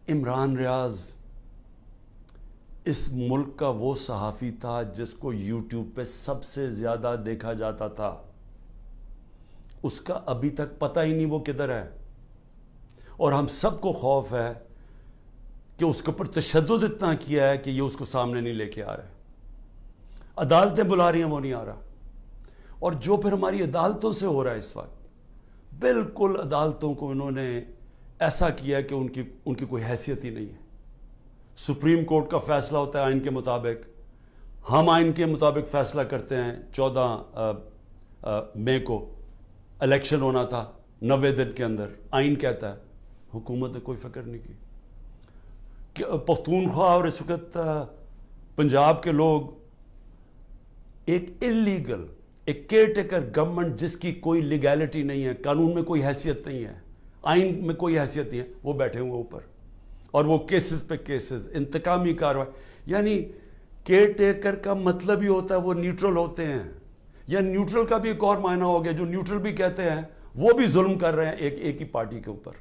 عمران ریاض اس ملک کا وہ صحافی تھا جس کو یوٹیوب پہ سب سے زیادہ دیکھا جاتا تھا. اس کا ابھی تک پتہ ہی نہیں وہ کدھر ہے, اور ہم سب کو خوف ہے کہ اس کے اوپر تشدد اتنا کیا ہے کہ یہ اس کو سامنے نہیں لے کے آ رہے. عدالتیں بلا رہی ہیں, وہ نہیں آ رہا. اور جو پھر ہماری عدالتوں سے ہو رہا ہے اس وقت, بالکل عدالتوں کو انہوں نے ایسا کیا کہ ان کی کوئی حیثیت ہی نہیں ہے. سپریم کورٹ کا فیصلہ ہوتا ہے آئین کے مطابق, ہم آئین کے مطابق فیصلہ کرتے ہیں. 14 مئی کو الیکشن ہونا تھا, 90 دن کے اندر آئین کہتا ہے. حکومت نے کوئی فکر نہیں کی. پختونخوا اور اس وقت پنجاب کے لوگ ایک انلیگل, ایک کیئر ٹیکر گورنمنٹ جس کی کوئی لیگیلٹی نہیں ہے, قانون میں کوئی حیثیت نہیں ہے, آئین میں کوئی حیثیت نہیں ہے, وہ بیٹھے ہوئے اوپر, اور وہ کیسز پہ کیسز, انتقامی کارروائی. یعنی کیئر ٹیکر کا مطلب ہی ہوتا ہے وہ نیوٹرل ہوتے ہیں. یا نیوٹرل کا بھی ایک اور معنی ہو گیا, جو نیوٹرل بھی کہتے ہیں وہ بھی ظلم کر رہے ہیں ایک ہی پارٹی کے اوپر.